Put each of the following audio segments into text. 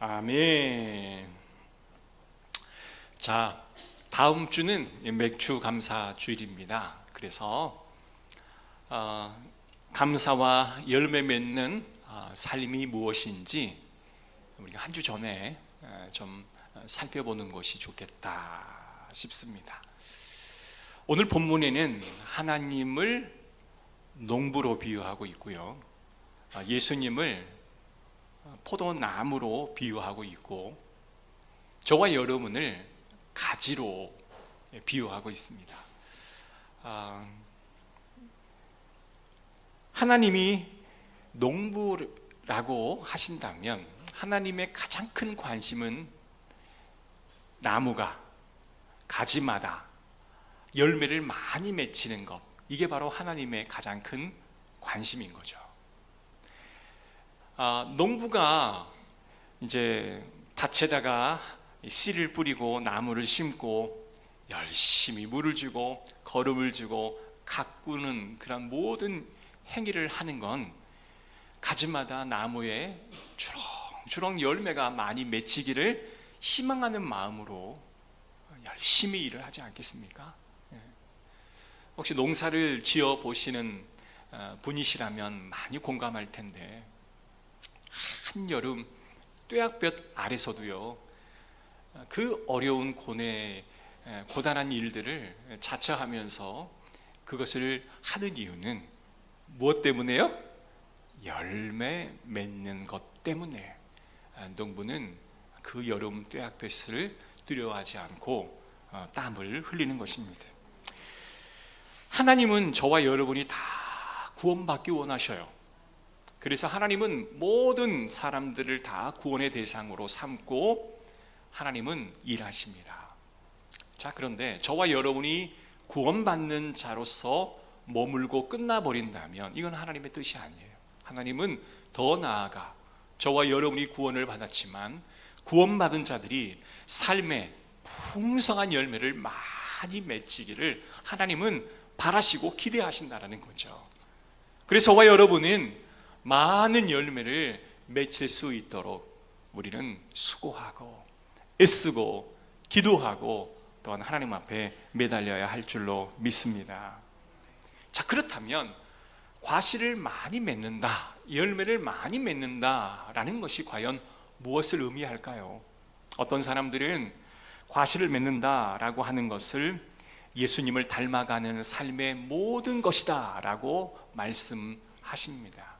아멘. 자, 다음 주는 맥주 감사 주일입니다. 그래서 감사와 열매 맺는 삶이 무엇인지 우리가 한 주 전에 좀 살펴보는 것이 좋겠다 싶습니다. 오늘 본문에는 하나님을 농부로 비유하고 있고요, 예수님을 포도나무로 비유하고 있고, 저와 여러분을 가지로 비유하고 있습니다. 하나님이 농부라고 하신다면 하나님의 가장 큰 관심은 나무가 가지마다 열매를 많이 맺히는 것, 이게 바로 하나님의 가장 큰 관심인 거죠. 농부가 이제 밭에다가 씨를 뿌리고 나무를 심고 열심히 물을 주고 거름을 주고 가꾸는 그런 모든 행위를 하는 건 가지마다 나무에 주렁주렁 열매가 많이 맺히기를 희망하는 마음으로 열심히 일을 하지 않겠습니까? 혹시 농사를 지어 보시는 분이시라면 많이 공감할 텐데, 한여름 뙤약볕 아래서도요, 그 어려운 고단한 일들을 자처하면서 그것을 하는 이유는 무엇 때문에요? 열매 맺는 것 때문에. 농부는 그 여름 뙤약볕을 두려워하지 않고 땀을 흘리는 것입니다. 하나님은 저와 여러분이 다 구원받기 원하셔요. 그래서 하나님은 모든 사람들을 다 구원의 대상으로 삼고 하나님은 일하십니다. 자, 그런데 저와 여러분이 구원받는 자로서 머물고 끝나버린다면 이건 하나님의 뜻이 아니에요. 하나님은 더 나아가 저와 여러분이 구원을 받았지만 구원받은 자들이 삶의 풍성한 열매를 많이 맺히기를 하나님은 바라시고 기대하신다는 거죠. 그래서 저와 여러분은 많은 열매를 맺힐 수 있도록 우리는 수고하고 애쓰고 기도하고 또한 하나님 앞에 매달려야 할 줄로 믿습니다. 자, 그렇다면 과실을 많이 맺는다, 열매를 많이 맺는다라는 것이 과연 무엇을 의미할까요? 어떤 사람들은 과실을 맺는다라고 하는 것을 예수님을 닮아가는 삶의 모든 것이다 라고 말씀하십니다.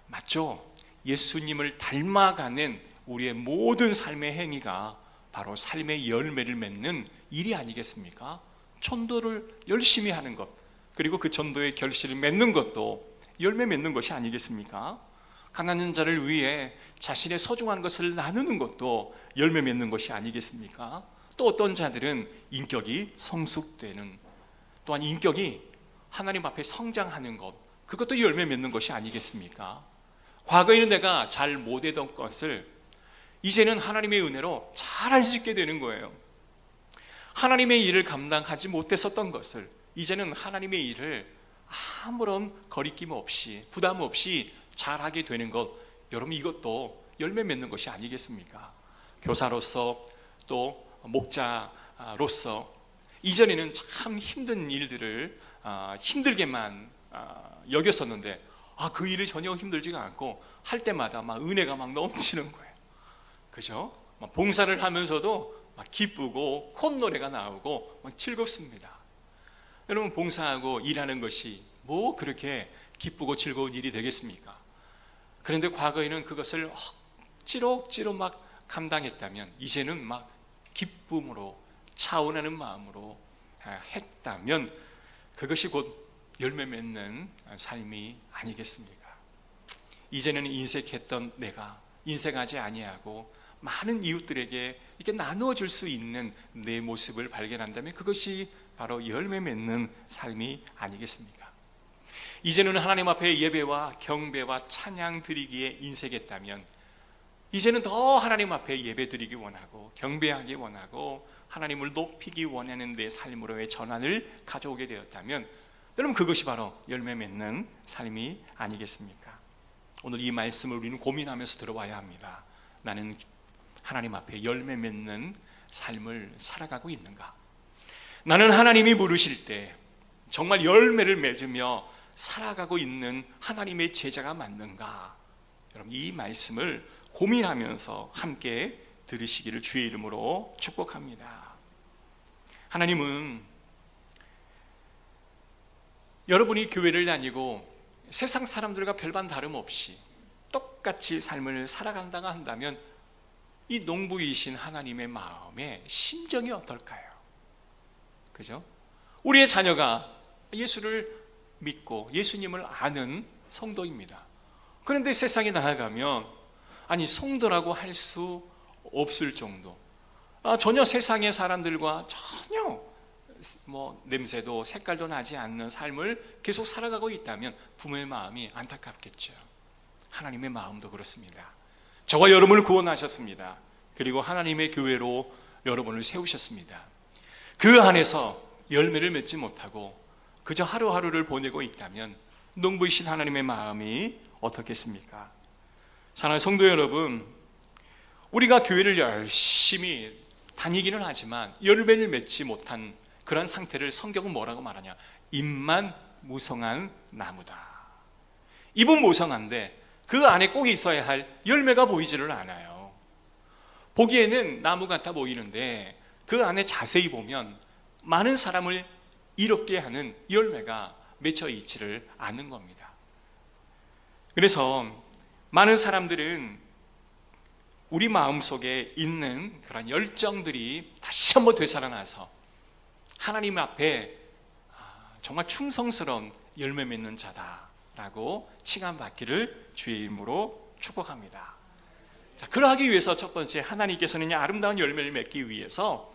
맞죠? 예수님을 닮아가는 우리의 모든 삶의 행위가 바로 삶의 열매를 맺는 일이 아니겠습니까? 전도를 열심히 하는 것, 그리고 그 전도의 결실을 맺는 것도 열매 맺는 것이 아니겠습니까? 가난한 자를 위해 자신의 소중한 것을 나누는 것도 열매 맺는 것이 아니겠습니까? 또 어떤 자들은 인격이 성숙되는, 또한 인격이 하나님 앞에 성장하는 것, 그것도 열매 맺는 것이 아니겠습니까? 과거에는 내가 잘 못했던 것을 이제는 하나님의 은혜로 잘 할 수 있게 되는 거예요. 하나님의 일을 감당하지 못했었던 것을 이제는 하나님의 일을 아무런 거리낌 없이 부담 없이 잘하게 되는 것, 여러분 이것도 열매 맺는 것이 아니겠습니까? 교사로서 또 목자로서 이전에는 참 힘든 일들을 힘들게만 여겼었는데 그 일이 전혀 힘들지가 않고 할 때마다 막 은혜가 막 넘치는 거예요. 그죠? 봉사를 하면서도 막 기쁘고 콧노래가 나오고 막 즐겁습니다. 여러분, 봉사하고 일하는 것이 뭐 그렇게 기쁘고 즐거운 일이 되겠습니까? 그런데 과거에는 그것을 억지로 막 감당했다면 이제는 막 기쁨으로 차오르는 마음으로 했다면 그것이 곧 열매 맺는 삶이 아니겠습니까? 이제는 인색했던 내가 인색하지 아니하고 많은 이웃들에게 이렇게 나누어 줄 수 있는 내 모습을 발견한다면 그것이 바로 열매 맺는 삶이 아니겠습니까? 이제는 하나님 앞에 예배와 경배와 찬양 드리기에 인색했다면 이제는 더 하나님 앞에 예배 드리기 원하고 경배하기 원하고 하나님을 높이기 원하는 내 삶으로의 전환을 가져오게 되었다면 여러분, 그것이 바로 열매 맺는 삶이 아니겠습니까? 오늘 이 말씀을 우리는 고민하면서 들어봐야 합니다. 나는 하나님 앞에 열매 맺는 삶을 살아가고 있는가? 나는 하나님이 부르실 때 정말 열매를 맺으며 살아가고 있는 하나님의 제자가 맞는가? 여러분, 이 말씀을 고민하면서 함께 들으시기를 주의 이름으로 축복합니다. 하나님은 여러분이 교회를 다니고 세상 사람들과 별반 다름없이 똑같이 삶을 살아간다고 한다면 이 농부이신 하나님의 마음의 심정이 어떨까요? 그죠? 우리의 자녀가 예수를 믿고 예수님을 아는 성도입니다. 그런데 세상에 나아가면 아니 성도라고 할 수 없을 정도, 전혀 세상의 사람들과 전혀 냄새도 색깔도 나지 않는 삶을 계속 살아가고 있다면 부모의 마음이 안타깝겠죠. 하나님의 마음도 그렇습니다. 저와 여러분을 구원하셨습니다. 그리고 하나님의 교회로 여러분을 세우셨습니다. 그 안에서 열매를 맺지 못하고 그저 하루하루를 보내고 있다면 농부이신 하나님의 마음이 어떻겠습니까? 사랑하는 성도 여러분, 우리가 교회를 열심히 다니기는 하지만 열매를 맺지 못한 그런 상태를 성경은 뭐라고 말하냐? 잎만 무성한 나무다. 잎은 무성한데 그 안에 꼭 있어야 할 열매가 보이지를 않아요. 보기에는 나무 같아 보이는데 그 안에 자세히 보면 많은 사람을 이롭게 하는 열매가 맺혀 있지를 않는 겁니다. 그래서 많은 사람들은 우리 마음속에 있는 그런 열정들이 다시 한번 되살아나서 하나님 앞에 정말 충성스러운 열매 맺는 자다라고 칭함받기를 주의 이름으로 축복합니다. 자, 그러하기 위해서 첫 번째, 하나님께서는 아름다운 열매를 맺기 위해서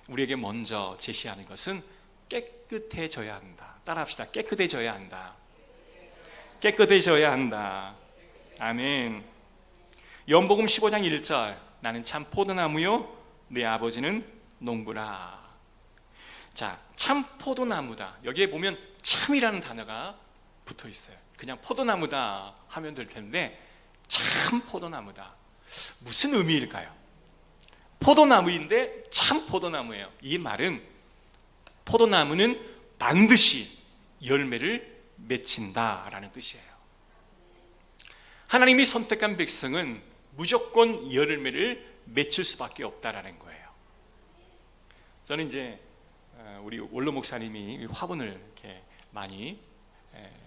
우리에게 먼저 제시하는 것은 깨끗해져야 한다. 따라합시다. 깨끗해져야 한다. 깨끗해져야 한다. 아멘. 요한복음 15장 1절, 나는 참 포도나무요 내 아버지는 농부라. 자, 참 포도나무다. 여기에 보면 참이라는 단어가 붙어 있어요. 그냥 포도나무다 하면 될 텐데 참 포도나무다. 무슨 의미일까요? 포도나무인데 참 포도나무예요. 이 말은 포도나무는 반드시 열매를 맺힌다라는 뜻이에요. 하나님이 선택한 백성은 무조건 열매를 맺힐 수밖에 없다라는 거예요. 저는 이제 우리 원로 목사님이 화분을 이렇게 많이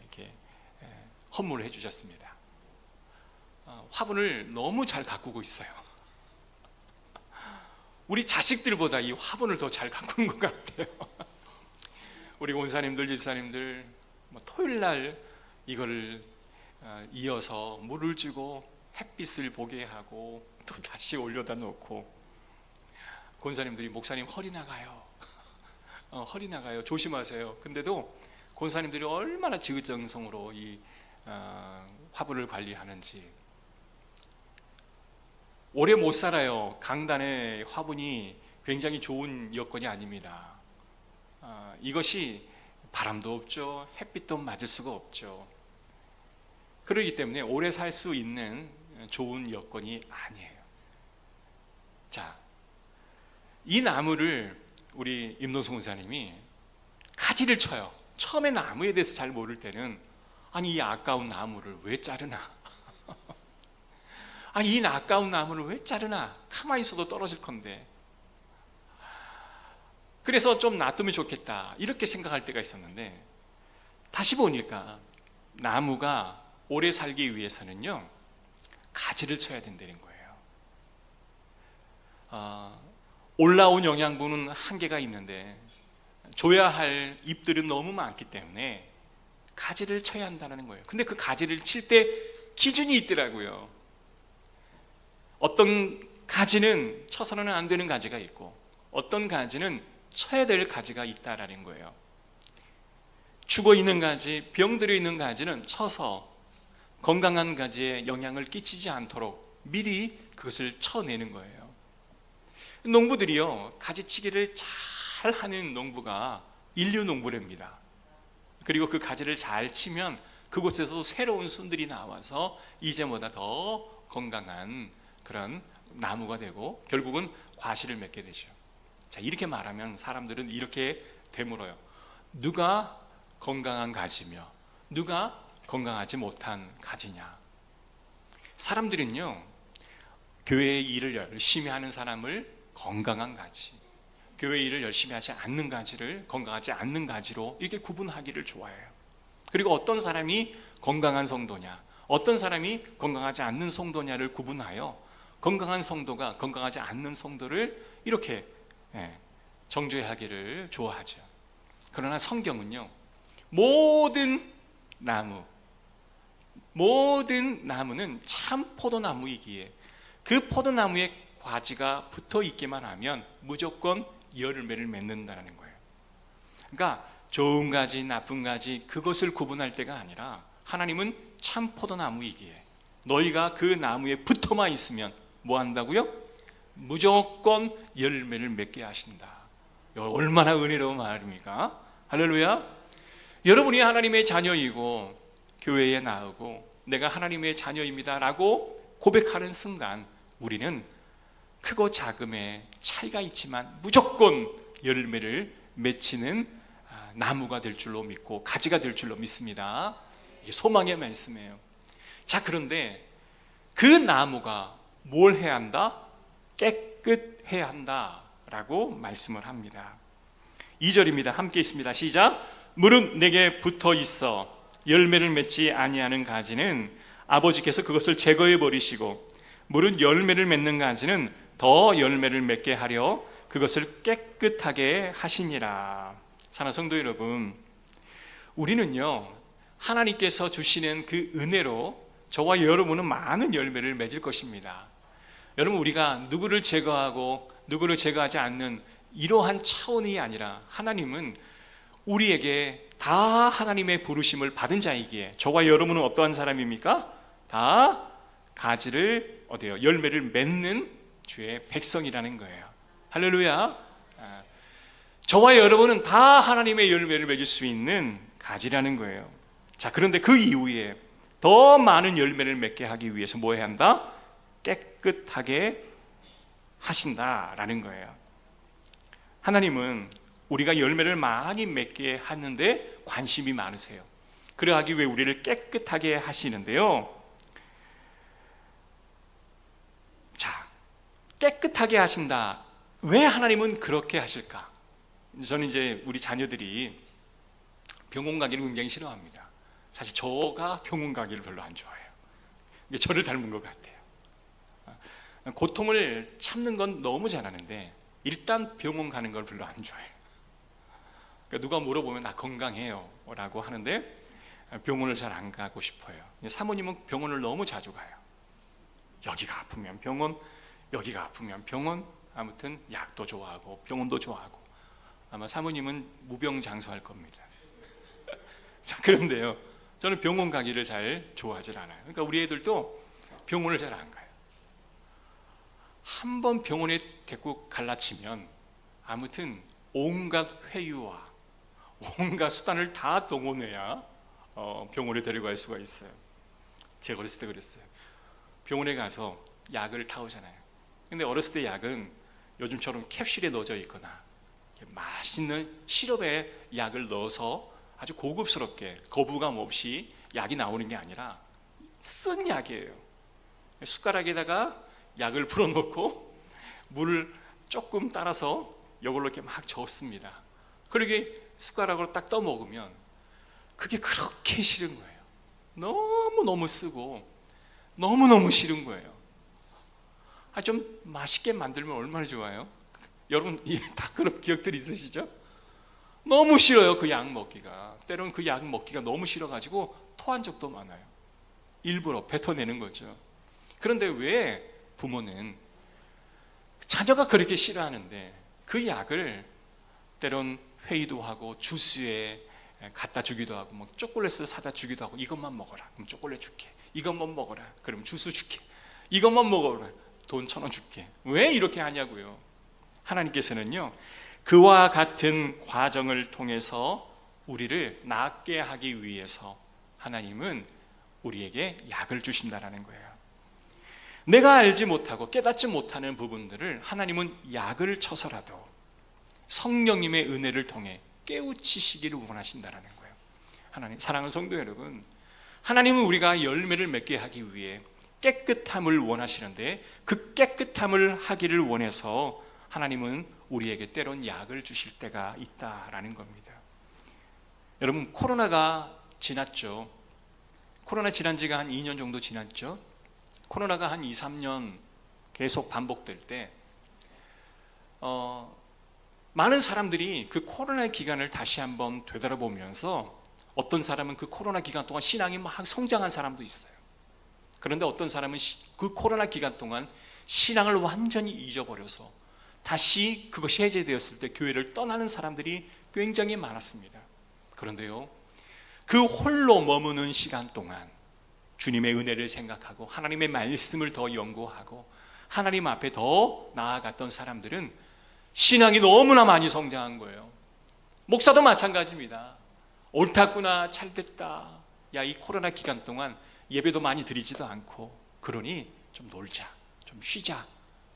이렇게 헌물을 해주셨습니다. 화분을 너무 잘 가꾸고 있어요. 우리 자식들보다 이 화분을 더 잘 가꾸는 것 같아요. 우리 원사님들, 집사님들 토요일 날 이거를 이어서 물을 주고 햇빛을 보게 하고 또 다시 올려다 놓고, 권사님들이 목사님 허리 나가요. 허리 나가요. 조심하세요. 근데도 권사님들이 얼마나 지극정성으로 이 화분을 관리하는지. 오래 못 살아요. 강단의 화분이 굉장히 좋은 여건이 아닙니다. 이것이 바람도 없죠. 햇빛도 맞을 수가 없죠. 그렇기 때문에 오래 살 수 있는 좋은 여건이 아니에요. 자, 이 나무를 우리 임노승 원사님이 가지를 쳐요. 처음에 나무에 대해서 잘 모를 때는 아니 이 아까운 나무를 왜 자르나? 이 아까운 나무를 왜 자르나? 가만히 있어도 떨어질 건데. 그래서 좀 놔두면 좋겠다 이렇게 생각할 때가 있었는데, 다시 보니까 나무가 오래 살기 위해서는요 가지를 쳐야 된다는 거예요. 올라온 영양분은 한계가 있는데 줘야 할 잎들은 너무 많기 때문에 가지를 쳐야 한다는 거예요. 근데 그 가지를 칠 때 기준이 있더라고요. 어떤 가지는 쳐서는 안 되는 가지가 있고 어떤 가지는 쳐야 될 가지가 있다라는 거예요. 죽어 있는 가지, 병들어 있는 가지는 쳐서 건강한 가지에 영향을 끼치지 않도록 미리 그것을 쳐내는 거예요. 농부들이요, 가지치기를 잘 하는 농부가 인류 농부랍니다. 그리고 그 가지를 잘 치면 그곳에서 새로운 순들이 나와서 이제보다 더 건강한 그런 나무가 되고 결국은 과실을 맺게 되죠. 자, 이렇게 말하면 사람들은 이렇게 되물어요. 누가 건강한 가지며 누가 건강하지 못한 가지냐? 사람들은요, 교회의 일을 열심히 하는 사람을 건강한 가지, 교회 일을 열심히 하지 않는 가지를 건강하지 않는 가지로 이렇게 구분하기를 좋아해요. 그리고 어떤 사람이 건강한 성도냐, 어떤 사람이 건강하지 않는 성도냐를 구분하여 건강한 성도가 건강하지 않는 성도를 이렇게 정죄하기를 좋아하죠. 그러나 성경은요, 모든 나무는 참 포도나무이기에 그 포도나무에 가지가 붙어 있기만 하면 무조건 열매를 맺는다는 거예요. 그러니까 좋은 가지, 나쁜 가지 그것을 구분할 때가 아니라 하나님은 참 포도나무이기에 너희가 그 나무에 붙어만 있으면 뭐 한다고요? 무조건 열매를 맺게 하신다. 얼마나 은혜로운 말입니까? 할렐루야. 여러분이 하나님의 자녀이고 교회에 나오고 내가 하나님의 자녀입니다 라고 고백하는 순간 우리는 크고 작음의 차이가 있지만 무조건 열매를 맺히는 나무가 될 줄로 믿고 가지가 될 줄로 믿습니다. 이게 소망의 말씀이에요. 자, 그런데 그 나무가 뭘 해야 한다? 깨끗해야 한다 라고 말씀을 합니다. 2절입니다. 함께 있습니다. 시작. 무릇 내게 붙어 있어 열매를 맺지 아니하는 가지는 아버지께서 그것을 제거해 버리시고 무릇 열매를 맺는 가지는 더 열매를 맺게 하려 그것을 깨끗하게 하시니라. 사랑하는 성도 여러분, 우리는요 하나님께서 주시는 그 은혜로 저와 여러분은 많은 열매를 맺을 것입니다. 여러분, 우리가 누구를 제거하고 누구를 제거하지 않는 이러한 차원이 아니라 하나님은 우리에게 다 하나님의 부르심을 받은 자이기에 저와 여러분은 어떠한 사람입니까? 다 가지를 열매를 맺는 주의 백성이라는 거예요. 할렐루야. 저와 여러분은 다 하나님의 열매를 맺을 수 있는 가지라는 거예요. 자, 그런데 그 이후에 더 많은 열매를 맺게 하기 위해서 뭐 해야 한다? 깨끗하게 하신다라는 거예요. 하나님은 우리가 열매를 많이 맺게 하는데 관심이 많으세요. 그러하기 위해 우리를 깨끗하게 하시는데요. 자, 깨끗하게 하신다. 왜 하나님은 그렇게 하실까? 저는 이제 우리 자녀들이 병원 가기를 굉장히 싫어합니다. 사실 저가 병원 가기를 별로 안 좋아해요. 이게 저를 닮은 것 같아요. 고통을 참는 건 너무 잘하는데 일단 병원 가는 걸 별로 안 좋아해요. 그러니까 누가 물어보면 나 건강해요 라고 하는데 병원을 잘 안 가고 싶어요. 사모님은 병원을 너무 자주 가요. 여기가 아프면 병원, 여기가 아프면 병원, 아무튼 약도 좋아하고 병원도 좋아하고 아마 사모님은 무병장수할 겁니다. 자, 그런데요, 저는 병원 가기를 잘 좋아하질 않아요. 그러니까 우리 애들도 병원을 잘 안 가요. 한번 병원에 데리고 갈라치면 아무튼 온갖 회유와 온갖 수단을 다 동원해야 병원에 데려갈 수가 있어요. 제가 어렸을 때 그랬어요. 병원에 가서 약을 타오잖아요. 근데 어렸을 때 약은 요즘처럼 캡슐에 넣어져 있거나 맛있는 시럽에 약을 넣어서 아주 고급스럽게 거부감 없이 약이 나오는 게 아니라 쓴 약이에요. 숟가락에다가 약을 풀어놓고 물을 조금 따라서 이걸로 이렇게 막 저었습니다. 그러게 숟가락으로 딱 떠먹으면 그게 그렇게 싫은 거예요. 너무너무 쓰고 너무너무 싫은 거예요. 좀 맛있게 만들면 얼마나 좋아요? 여러분 다 그런 기억들 있으시죠? 너무 싫어요, 그 약 먹기가. 때로는 그 약 먹기가 너무 싫어가지고 토한 적도 많아요. 일부러 뱉어내는 거죠. 그런데 왜 부모는 자녀가 그렇게 싫어하는데 그 약을 때론 회의도 하고 주스에 갖다 주기도 하고 뭐 초콜릿을 사다 주기도 하고 이것만 먹어라. 그럼 초콜릿 줄게. 이것만 먹어라. 그럼 주스 줄게. 이것만 먹어라. 돈 1,000원 줄게. 왜 이렇게 하냐고요. 하나님께서는요, 그와 같은 과정을 통해서 우리를 낫게 하기 위해서 하나님은 우리에게 약을 주신다는 거예요. 내가 알지 못하고 깨닫지 못하는 부분들을 하나님은 약을 쳐서라도 성령님의 은혜를 통해 깨우치시기를 원하신다는 거예요. 하나님, 사랑하는 성도 여러분, 하나님은 우리가 열매를 맺게 하기 위해 깨끗함을 원하시는데 그 깨끗함을 하기를 원해서 하나님은 우리에게 때론 약을 주실 때가 있다라는 겁니다. 여러분, 코로나가 지났죠. 코로나 지난 지가 한 2년 정도 지났죠. 코로나가 한 2, 3년 계속 반복될 때 많은 사람들이 그 코로나 기간을 다시 한번 되돌아보면서 어떤 사람은 그 코로나 기간 동안 신앙이 막 성장한 사람도 있어요. 그런데 어떤 사람은 그 코로나 기간 동안 신앙을 완전히 잊어버려서 다시 그것이 해제되었을 때 교회를 떠나는 사람들이 굉장히 많았습니다. 그런데요, 그 홀로 머무는 시간 동안 주님의 은혜를 생각하고 하나님의 말씀을 더 연구하고 하나님 앞에 더 나아갔던 사람들은 신앙이 너무나 많이 성장한 거예요. 목사도 마찬가지입니다. 옳았구나, 잘됐다. 야, 이 코로나 기간 동안 예배도 많이 드리지도 않고 그러니 좀 놀자, 좀 쉬자.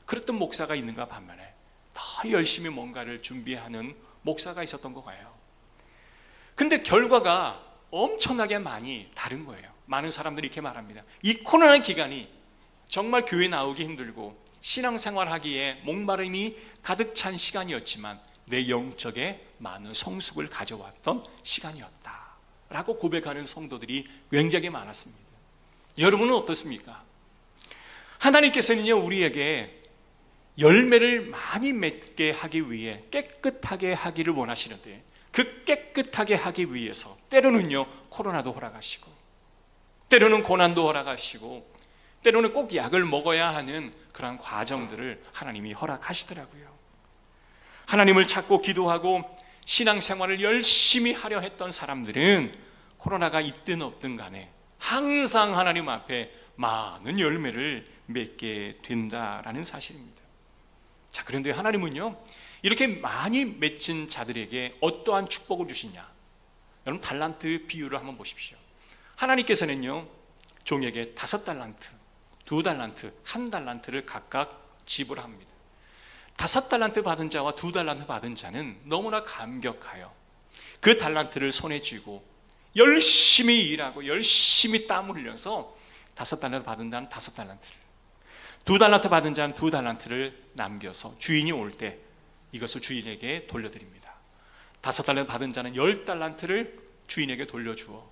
그랬던 목사가 있는가 반면에 더 열심히 뭔가를 준비하는 목사가 있었던 거예요. 근데 결과가 엄청나게 많이 다른 거예요. 많은 사람들이 이렇게 말합니다. 이 코로나 기간이 정말 교회 나오기 힘들고 신앙생활하기에 목마름이 가득 찬 시간이었지만 내 영적에 많은 성숙을 가져왔던 시간이었다라고 고백하는 성도들이 굉장히 많았습니다. 여러분은 어떻습니까? 하나님께서는요, 우리에게 열매를 많이 맺게 하기 위해 깨끗하게 하기를 원하시는데 그 깨끗하게 하기 위해서 때로는요 코로나도 허락하시고 때로는 고난도 허락하시고 때로는 꼭 약을 먹어야 하는 그런 과정들을 하나님이 허락하시더라고요. 하나님을 찾고 기도하고 신앙생활을 열심히 하려 했던 사람들은 코로나가 있든 없든 간에 항상 하나님 앞에 많은 열매를 맺게 된다라는 사실입니다. 자, 그런데 하나님은요 이렇게 많이 맺힌 자들에게 어떠한 축복을 주시냐? 여러분, 달란트 비유를 한번 보십시오. 하나님께서는요 종에게 5달란트, 2달란트, 1달란트를 각각 지불합니다. 5달란트 받은 자와 2달란트 받은 자는 너무나 감격하여 그 달란트를 손에 쥐고 열심히 일하고 열심히 땀 흘려서 5달란트 받은 자는 5달란트를, 2달란트 받은 자는 2달란트를 남겨서 주인이 올 때 이것을 주인에게 돌려드립니다. 5달란트 받은 자는 10달란트를 주인에게 돌려주어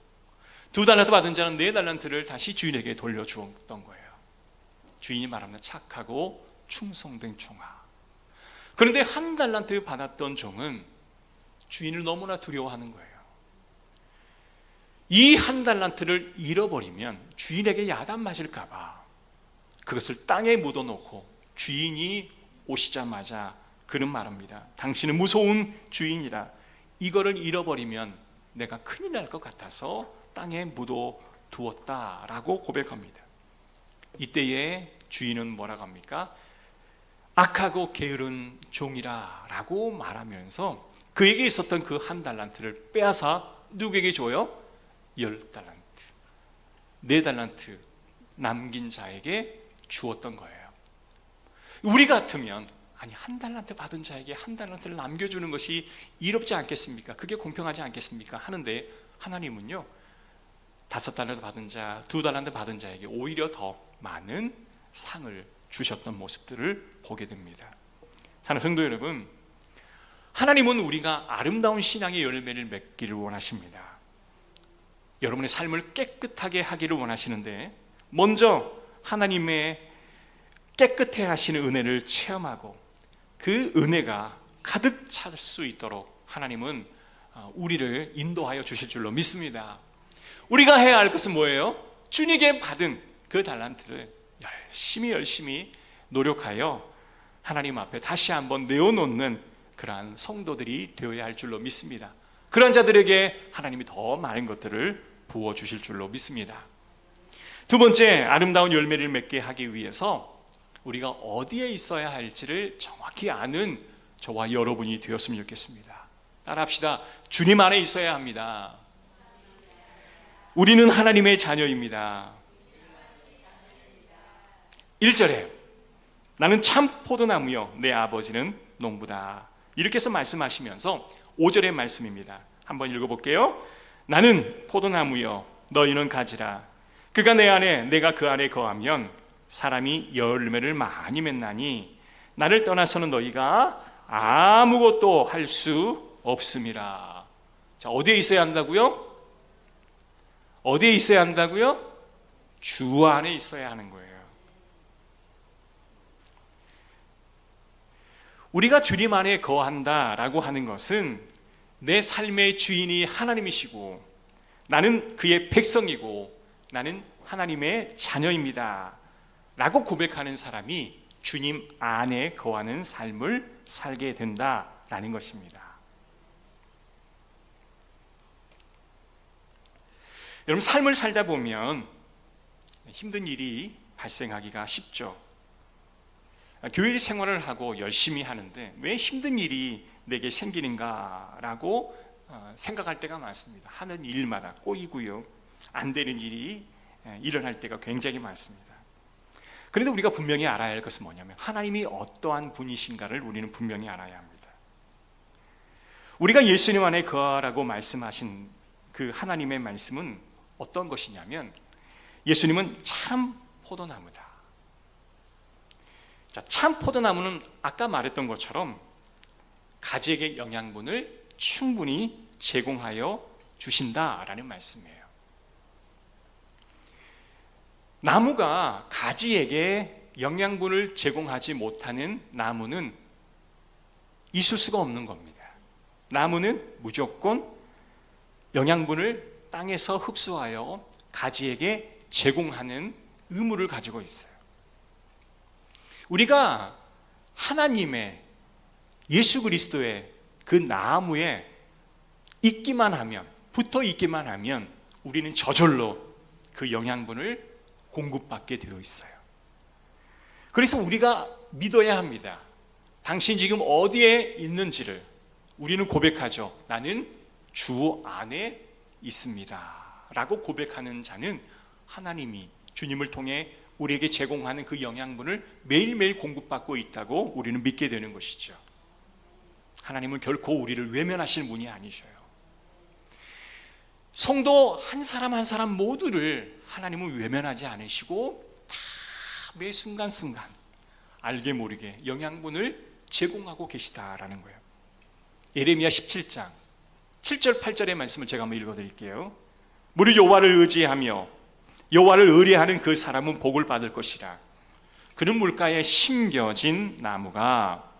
2달란트 받은 자는 4달란트를 다시 주인에게 돌려주었던 거예요. 주인이 말하면 착하고 충성된 종아. 그런데 1달란트 받았던 종은 주인을 너무나 두려워하는 거예요. 이 1달란트를 잃어버리면 주인에게 야단 맞을까 봐 그것을 땅에 묻어놓고 주인이 오시자마자 그는 말합니다. 당신은 무서운 주인이라 이거를 잃어버리면 내가 큰일 날 것 같아서 땅에 묻어두었다라고 고백합니다. 이때에 주인은 뭐라고 합니까? 악하고 게으른 종이라 라고 말하면서 그에게 있었던 그 1달란트를 빼앗아 누구에게 줘요? 10달란트, 4달란트 남긴 자에게 주었던 거예요. 우리 같으면 아니 1달란트 받은 자에게 1달란트를 남겨주는 것이 이롭지 않겠습니까? 그게 공평하지 않겠습니까? 하는데 하나님은요 5달란트 받은 자, 2달란트 받은 자에게 오히려 더 많은 상을 주셨던 모습들을 보게 됩니다. 사랑하는 성도 여러분, 하나님은 우리가 아름다운 신앙의 열매를 맺기를 원하십니다. 여러분의 삶을 깨끗하게 하기를 원하시는데 먼저 하나님의 깨끗해 하시는 은혜를 체험하고 그 은혜가 가득 찰 수 있도록 하나님은 우리를 인도하여 주실 줄로 믿습니다. 우리가 해야 할 것은 뭐예요? 주님께 받은 그 달란트를 열심히 노력하여 하나님 앞에 다시 한번 내어놓는 그러한 성도들이 되어야 할 줄로 믿습니다. 그런 자들에게 하나님이 더 많은 것들을 부어주실 줄로 믿습니다. 두 번째, 아름다운 열매를 맺게 하기 위해서 우리가 어디에 있어야 할지를 정확히 아는 저와 여러분이 되었으면 좋겠습니다. 따라합시다. 주님 안에 있어야 합니다. 우리는 하나님의 자녀입니다. 1절에 나는 참 포도나무요 내 아버지는 농부다, 이렇게 해서 말씀하시면서 5절의 말씀입니다. 한번 읽어볼게요. 나는 포도나무요 너희는 가지라. 그가 내 안에 내가 그 안에 거하면 사람이 열매를 많이 맺나니 나를 떠나서는 너희가 아무것도 할 수 없음이라. 자, 어디에 있어야 한다고요? 어디에 있어야 한다고요? 주 안에 있어야 하는 거예요. 우리가 주님 안에 거한다라고 하는 것은 내 삶의 주인이 하나님이시고 나는 그의 백성이고 나는 하나님의 자녀입니다 라고 고백하는 사람이 주님 안에 거하는 삶을 살게 된다라는 것입니다. 여러분, 삶을 살다 보면 힘든 일이 발생하기가 쉽죠. 교회 생활을 하고 열심히 하는데 왜 힘든 일이 내게 생기는가라고 생각할 때가 많습니다. 하는 일마다 꼬이고요, 안 되는 일이 일어날 때가 굉장히 많습니다. 그런데 우리가 분명히 알아야 할 것은 뭐냐면 하나님이 어떠한 분이신가를 우리는 분명히 알아야 합니다. 우리가 예수님 안에 거하라고 말씀하신 그 하나님의 말씀은 어떤 것이냐면 예수님은 참 포도나무다. 자, 참 포도나무는 아까 말했던 것처럼 가지에게 영양분을 충분히 제공하여 주신다라는 말씀이에요. 나무가 가지에게 영양분을 제공하지 못하는 나무는 있을 수가 없는 겁니다. 나무는 무조건 영양분을 땅에서 흡수하여 가지에게 제공하는 의무를 가지고 있어요. 우리가 하나님의 예수 그리스도의 그 나무에 있기만 하면, 붙어 있기만 하면 우리는 저절로 그 영양분을 공급받게 되어 있어요. 그래서 우리가 믿어야 합니다. 당신 지금 어디에 있는지를 우리는 고백하죠. 나는 주 안에 있습니다 라고 고백하는 자는 하나님이 주님을 통해 우리에게 제공하는 그 영양분을 매일매일 공급받고 있다고 우리는 믿게 되는 것이죠. 하나님은 결코 우리를 외면하실 분이 아니셔요. 성도 한 사람 한 사람 모두를 하나님은 외면하지 않으시고 다 매 순간순간 알게 모르게 영양분을 제공하고 계시다라는 거예요. 예레미야 17장 7절 8절의 말씀을 제가 한번 읽어드릴게요. 무릇 여호와를 의지하며 여호와를 의뢰하는 그 사람은 복을 받을 것이라. 그는 물가에 심겨진 나무가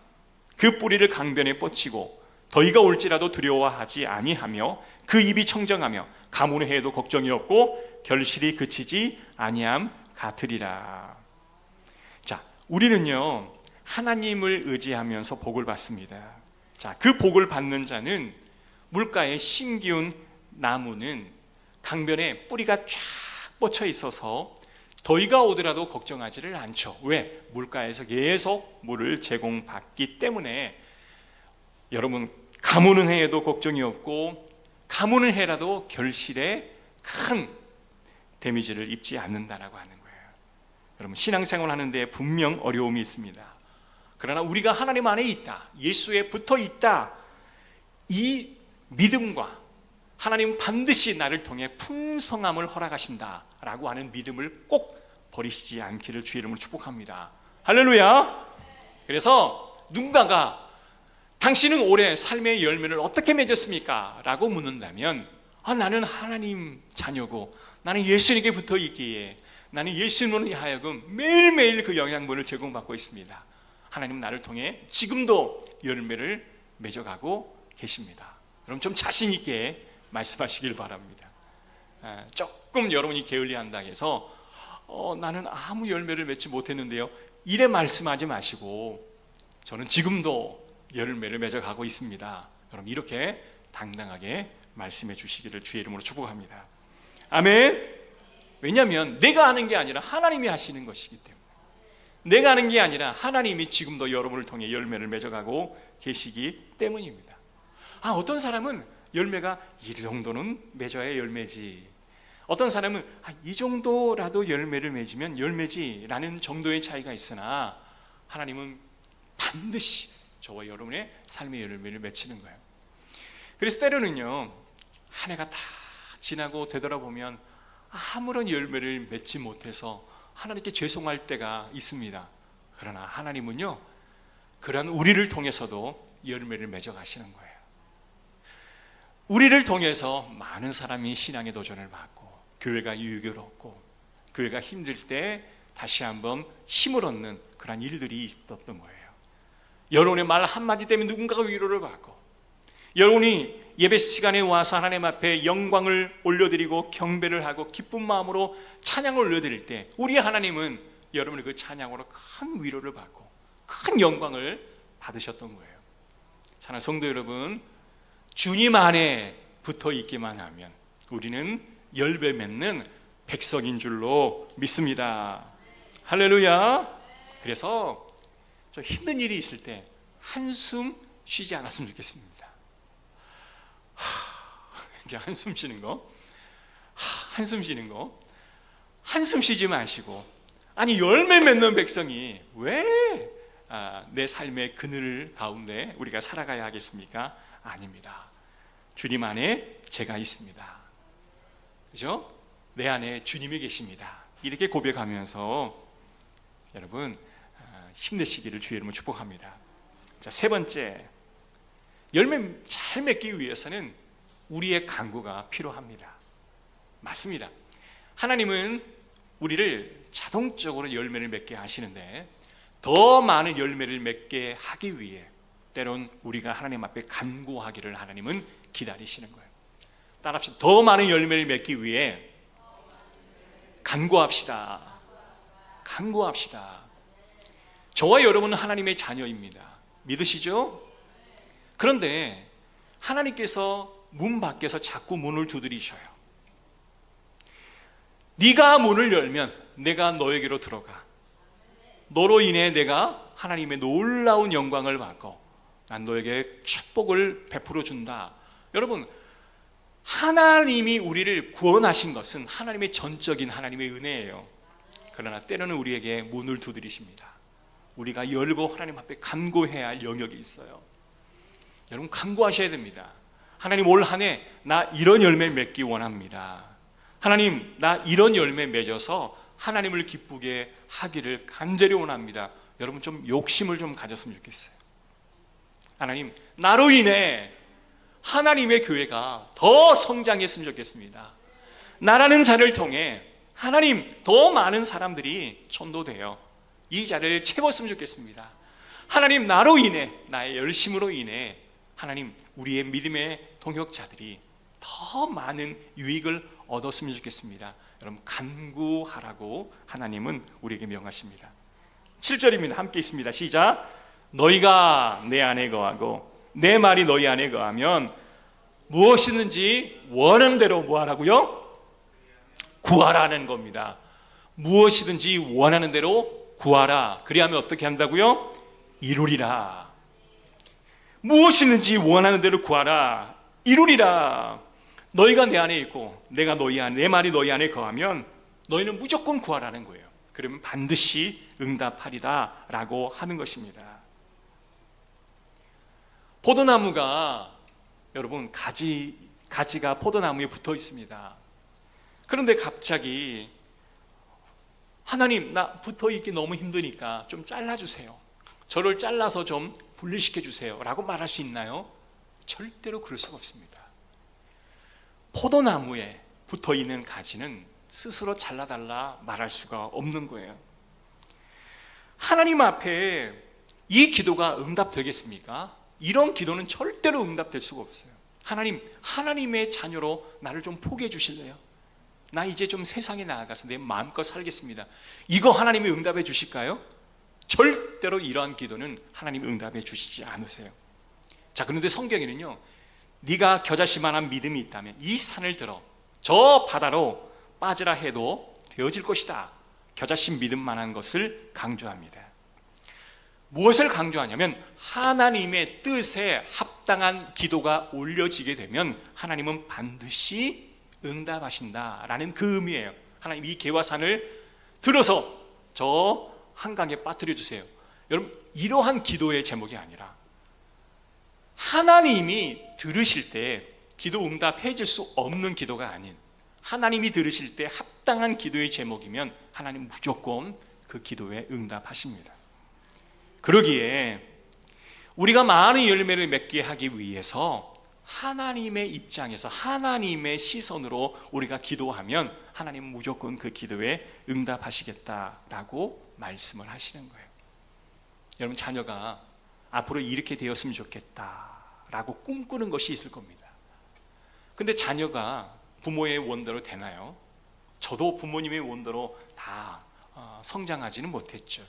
그 뿌리를 강변에 뻗치고 더위가 올지라도 두려워하지 아니하며 그 입이 청정하며 가뭄을 해도 걱정이 없고 결실이 그치지 아니함 같으리라. 자, 우리는요 하나님을 의지하면서 복을 받습니다. 자, 그 복을 받는 자는 물가에 심기운 나무는 강변에 뿌리가 쫙 뻗쳐 있어서 더위가 오더라도 걱정하지를 않죠. 왜? 물가에서 계속 물을 제공받기 때문에 여러분, 가뭄은 해도 걱정이 없고 가뭄을 해라도 결실에 큰 데미지를 입지 않는다라고 하는 거예요. 여러분, 신앙생활 하는데 분명 어려움이 있습니다. 그러나 우리가 하나님 안에 있다, 예수에 붙어 있다, 이 믿음과 하나님 반드시 나를 통해 풍성함을 허락하신다라고 하는 믿음을 꼭 버리시지 않기를 주의 이름으로 축복합니다. 할렐루야. 그래서 누군가가 당신은 올해 삶의 열매를 어떻게 맺었습니까? 라고 묻는다면 나는 하나님 자녀고 나는 예수님께 붙어 있기에 나는 예수님으로 하여금 매일매일 그 영양분을 제공받고 있습니다. 하나님은 나를 통해 지금도 열매를 맺어가고 계십니다. 그럼 좀 자신 있게 말씀하시길 바랍니다. 조금 여러분이 게을리한다 해서 나는 아무 열매를 맺지 못했는데요, 이래 말씀하지 마시고 저는 지금도 열매를 맺어가고 있습니다. 여러분, 이렇게 당당하게 말씀해 주시기를 주의 이름으로 축복합니다. 아멘. 왜냐하면 내가 하는 게 아니라 하나님이 하시는 것이기 때문에, 내가 하는 게 아니라 하나님이 지금도 여러분을 통해 열매를 맺어가고 계시기 때문입니다. 어떤 사람은 열매가 이 정도는 맺어야 열매지, 어떤 사람은 이 정도라도 열매를 맺으면 열매지라는 정도의 차이가 있으나 하나님은 반드시 저와 여러분의 삶의 열매를 맺히는 거예요. 그래서 때로는요, 한 해가 다 지나고 되돌아보면 아무런 열매를 맺지 못해서 하나님께 죄송할 때가 있습니다. 그러나 하나님은요, 그러한 우리를 통해서도 열매를 맺어 가시는 거예요. 우리를 통해서 많은 사람이 신앙의 도전을 받고 교회가 유익을 얻고 교회가 힘들 때 다시 한번 힘을 얻는 그런 일들이 있었던 거예요. 여러분의 말 한마디 때문에 누군가가 위로를 받고, 여러분이 예배 시간에 와서 하나님 앞에 영광을 올려드리고 경배를 하고 기쁜 마음으로 찬양을 올려드릴 때 우리 하나님은 여러분의 그 찬양으로 큰 위로를 받고 큰 영광을 받으셨던 거예요. 사랑하는 성도 여러분, 주님 안에 붙어 있기만 하면 우리는 열매 맺는 백성인 줄로 믿습니다. 할렐루야. 그래서 좀 힘든 일이 있을 때 한숨 쉬지 않았으면 좋겠습니다. 이제 한숨 쉬는 거, 한숨 쉬지 마시고, 아니 열매 맺는 백성이 왜 내 삶의 그늘 가운데 우리가 살아가야 하겠습니까? 아닙니다. 주님 안에 제가 있습니다. 그죠? 내 안에 주님이 계십니다. 이렇게 고백하면서 여러분 힘내시기를 주의 이름으로 축복합니다. 자, 세 번째, 열매 잘 맺기 위해서는 우리의 간구가 필요합니다. 맞습니다. 하나님은 우리를 자동적으로 열매를 맺게 하시는데 더 많은 열매를 맺게 하기 위해 때론 우리가 하나님 앞에 간구하기를 하나님은 기다리시는 거예요. 따라합시다. 더 많은 열매를 맺기 위해 간구합시다. 간구합시다. 저와 여러분은 하나님의 자녀입니다. 믿으시죠? 그런데 하나님께서 문 밖에서 자꾸 문을 두드리셔요. 네가 문을 열면 내가 너에게로 들어가. 너로 인해 내가 하나님의 놀라운 영광을 받고 난 너에게 축복을 베풀어 준다. 여러분, 하나님이 우리를 구원하신 것은 하나님의 전적인 하나님의 은혜예요. 그러나 때로는 우리에게 문을 두드리십니다. 우리가 열고 하나님 앞에 간구해야 할 영역이 있어요. 여러분, 간구하셔야 됩니다. 하나님, 올 한 해 나 이런 열매 맺기 원합니다. 하나님, 나 이런 열매 맺어서 하나님을 기쁘게 하기를 간절히 원합니다. 여러분, 좀 욕심을 좀 가졌으면 좋겠어요. 하나님, 나로 인해 하나님의 교회가 더 성장했으면 좋겠습니다. 나라는 자를 통해 하나님 더 많은 사람들이 전도되어 이 자리를 채웠으면 좋겠습니다. 하나님, 나로 인해, 나의 열심으로 인해 하나님 우리의 믿음의 동역자들이 더 많은 유익을 얻었으면 좋겠습니다. 여러분, 간구하라고 하나님은 우리에게 명하십니다. 7절입니다. 함께 있습니다. 시작. 너희가 내 안에 거하고 내 말이 너희 안에 거하면 무엇이든지 원하는 대로 뭐 하라고요? 구하라는 겁니다. 무엇이든지 원하는 대로 구하라. 그리하면 어떻게 한다고요? 이루리라. 무엇이든지 원하는 대로 구하라. 이루리라. 너희가 내 안에 있고 내가 너희 안에, 내 말이 너희 안에 거하면 너희는 무조건 구하라는 거예요. 그러면 반드시 응답하리라 라고 하는 것입니다. 포도나무가 여러분 가지가 포도나무에 붙어 있습니다. 그런데 갑자기 하나님, 나 붙어 있기 너무 힘드니까 좀 잘라주세요. 저를 잘라서 좀 분리시켜 주세요 라고 말할 수 있나요? 절대로 그럴 수가 없습니다. 포도나무에 붙어 있는 가지는 스스로 잘라달라 말할 수가 없는 거예요. 하나님 앞에 이 기도가 응답되겠습니까? 이런 기도는 절대로 응답될 수가 없어요. 하나님, 하나님의 자녀로 나를 좀 포기해 주실래요? 나 이제 좀 세상에 나아가서 내 마음껏 살겠습니다. 이거 하나님이 응답해 주실까요? 절대로 이러한 기도는 하나님 응답해 주시지 않으세요. 자, 그런데 성경에는요, 네가 겨자씨만한 믿음이 있다면 이 산을 들어 저 바다로 빠지라 해도 되어질 것이다. 겨자씨 믿음만한 것을 강조합니다. 무엇을 강조하냐면 하나님의 뜻에 합당한 기도가 올려지게 되면 하나님은 반드시 응답하신다라는 그 의미예요. 하나님 이 개화산을 들어서 저 한강에 빠뜨려 주세요. 여러분, 이러한 기도의 제목이 아니라 하나님이 들으실 때 기도 응답해 줄 수 없는 기도가 아닌, 하나님이 들으실 때 합당한 기도의 제목이면 하나님 무조건 그 기도에 응답하십니다. 그러기에 우리가 많은 열매를 맺게 하기 위해서 하나님의 입장에서 하나님의 시선으로 우리가 기도하면 하나님은 무조건 그 기도에 응답하시겠다라고 말씀을 하시는 거예요. 여러분, 자녀가 앞으로 이렇게 되었으면 좋겠다라고 꿈꾸는 것이 있을 겁니다. 근데 자녀가 부모의 원대로 되나요? 저도 부모님의 원대로 다 성장하지는 못했죠.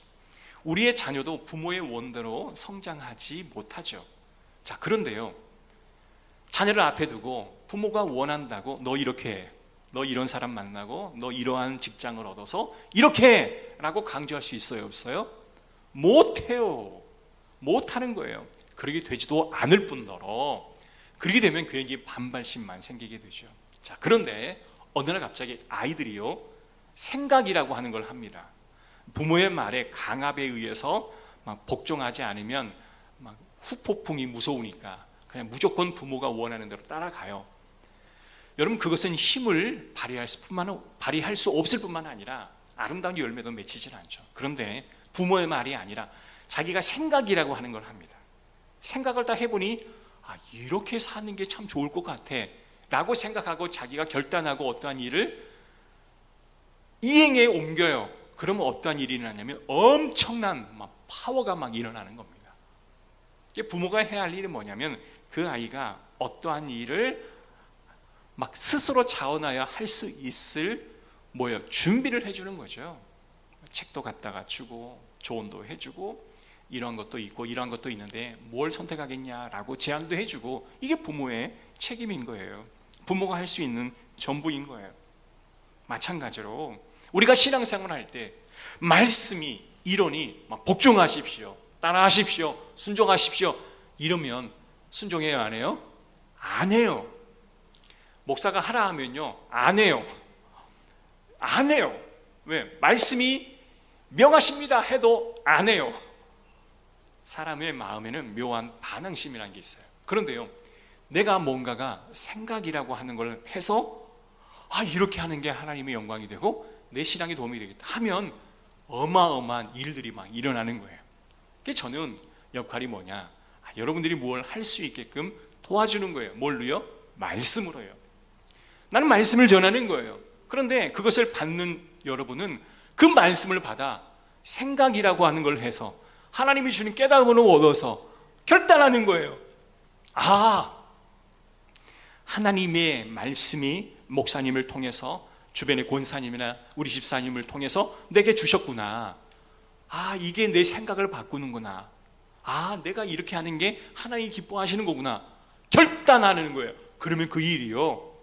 우리의 자녀도 부모의 원대로 성장하지 못하죠. 자, 그런데요, 자녀를 앞에 두고 부모가 원한다고 너 이렇게 해, 너 이런 사람 만나고 너 이러한 직장을 얻어서 이렇게 해 라고 강조할 수 있어요, 없어요? 못해요. 못하는 거예요. 그러게 되지도 않을 뿐더러 그렇게 되면 그에게 반발심만 생기게 되죠. 자, 그런데 어느 날 갑자기 아이들이요, 생각이라고 하는 걸 합니다. 부모의 말에 강압에 의해서 막 복종하지 않으면 막 후폭풍이 무서우니까 그냥 무조건 부모가 원하는 대로 따라가요. 여러분, 그것은 힘을 발휘할 수 없을 뿐만 아니라 아름다운 열매도 맺히질 않죠. 그런데 부모의 말이 아니라 자기가 생각이라고 하는 걸 합니다. 생각을 다 해보니 이렇게 사는 게 참 좋을 것 같아 라고 생각하고 자기가 결단하고 어떠한 일을 이행에 옮겨요. 그러면 어떠한 일이 일어나냐면 엄청난 파워가 막 일어나는 겁니다. 부모가 해야 할 일은 뭐냐면 그 아이가 어떠한 일을 막 스스로 자원하여 할 수 있을 준비를 해주는 거죠. 책도 갖다가 주고 조언도 해주고 이런 것도 있고 이런 것도 있는데 뭘 선택하겠냐라고 제안도 해주고, 이게 부모의 책임인 거예요. 부모가 할 수 있는 전부인 거예요. 마찬가지로 우리가 신앙생활 할 때 말씀이 이러니 막 복종하십시오, 따라하십시오, 순종하십시오 이러면 순종해요, 안 해요? 안 해요. 목사가 하라 하면요, 안 해요. 안 해요. 왜? 말씀이 명하십니다 해도 안 해요. 사람의 마음에는 묘한 반항심이라는 게 있어요. 그런데요, 내가 뭔가가 생각이라고 하는 걸 해서 이렇게 하는 게 하나님의 영광이 되고 내 신앙에 도움이 되겠다 하면 어마어마한 일들이 막 일어나는 거예요. 그래서 저는 역할이 뭐냐, 여러분들이 뭘 할 수 있게끔 도와주는 거예요. 뭘로요? 말씀으로요. 나는 말씀을 전하는 거예요. 그런데 그것을 받는 여러분은 그 말씀을 받아 생각이라고 하는 걸 해서 하나님이 주는 깨달음을 얻어서 결단하는 거예요. 하나님의 말씀이 목사님을 통해서, 주변의 권사님이나 우리 집사님을 통해서 내게 주셨구나. 이게 내 생각을 바꾸는구나. 내가 이렇게 하는 게 하나님이 기뻐하시는 거구나. 결단하는 거예요. 그러면 그 일이요,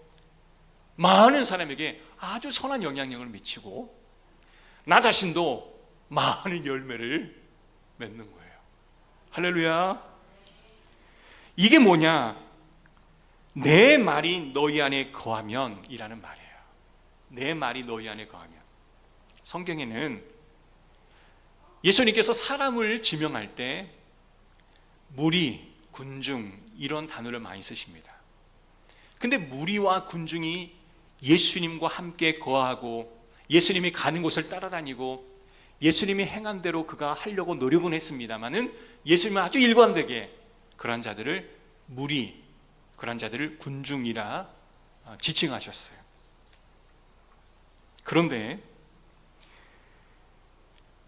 많은 사람에게 아주 선한 영향력을 미치고 나 자신도 많은 열매를 맺는 거예요. 할렐루야. 이게 뭐냐, 내 말이 너희 안에 거하면 이라는 말이에요. 내 말이 너희 안에 거하면. 성경에는 예수님께서 사람을 지명할 때 무리, 군중 이런 단어를 많이 쓰십니다. 근데 무리와 군중이 예수님과 함께 거하고 예수님이 가는 곳을 따라다니고 예수님이 행한 대로 그가 하려고 노력은 했습니다마는 예수님은 아주 일관되게 그런 자들을 무리, 그런 자들을 군중이라 지칭하셨어요. 그런데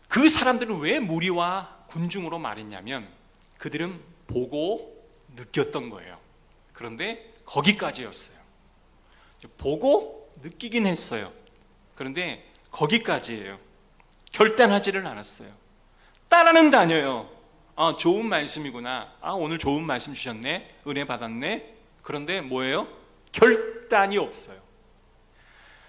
그 사람들은 왜 무리와 군중으로 말했냐면 그들은 보고 느꼈던 거예요. 그런데 거기까지였어요. 보고 느끼긴 했어요. 그런데 거기까지예요. 결단하지를 않았어요. 따라는 다녀요. 좋은 말씀이구나. 오늘 좋은 말씀 주셨네. 은혜 받았네. 그런데 뭐예요? 결단이 없어요.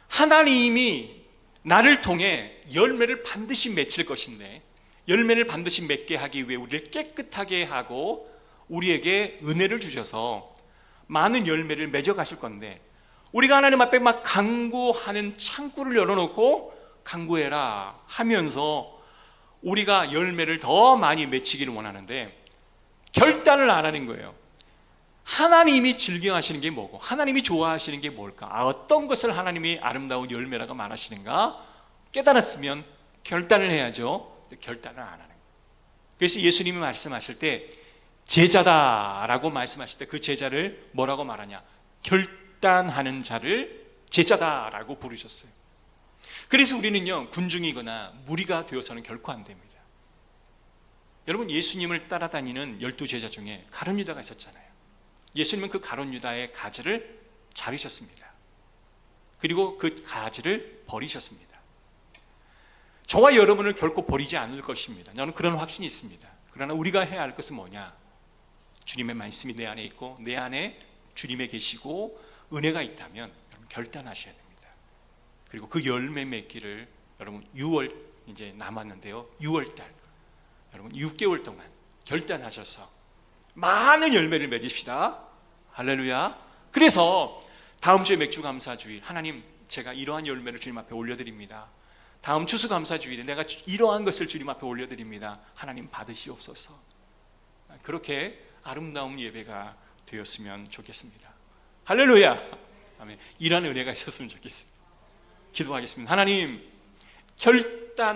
하나님이 나를 통해 열매를 반드시 맺힐 것인데, 열매를 반드시 맺게 하기 위해 우리를 깨끗하게 하고 우리에게 은혜를 주셔서 많은 열매를 맺어 가실 건데 우리가 하나님 앞에 막 간구하는 창구를 열어놓고 간구해라 하면서 우리가 열매를 더 많이 맺히기를 원하는데 결단을 안 하는 거예요. 하나님이 즐겨하시는 게 뭐고 하나님이 좋아하시는 게 뭘까? 어떤 것을 하나님이 아름다운 열매라고 말하시는가? 깨달았으면 결단을 해야죠. 결단을 안 하는 거예요. 그래서 예수님이 말씀하실 때 제자다라고 말씀하실 때 그 제자를 뭐라고 말하냐? 결단하는 자를 제자다라고 부르셨어요. 그래서 우리는요, 군중이거나 무리가 되어서는 결코 안 됩니다. 여러분, 예수님을 따라다니는 12제자 중에 가룟 유다가 있었잖아요. 예수님은 그 가룟 유다의 가지를 자르셨습니다. 그리고 그 가지를 버리셨습니다. 저와 여러분을 결코 버리지 않을 것입니다. 저는 그런 확신이 있습니다. 그러나 우리가 해야 할 것은 뭐냐? 주님의 말씀이 내 안에 있고 내 안에 주님에 계시고 은혜가 있다면 여러분 결단하셔야 됩니다. 그리고 그 열매 맺기를 여러분 6월 이제 남았는데요. 6월달 여러분 6개월 동안 결단하셔서 많은 열매를 맺읍시다. 할렐루야. 그래서 다음 주에 맥주감사주일 하나님 제가 이러한 열매를 주님 앞에 올려드립니다. 다음 추수감사주일에 내가 이러한 것을 주님 앞에 올려드립니다. 하나님 받으시옵소서. 그렇게 아름다운 예배가 되었으면 좋겠습니다. 할렐루야. 아멘. 이런 은혜가 있었으면 좋겠습니다. 기도하겠습니다. 하나님 결단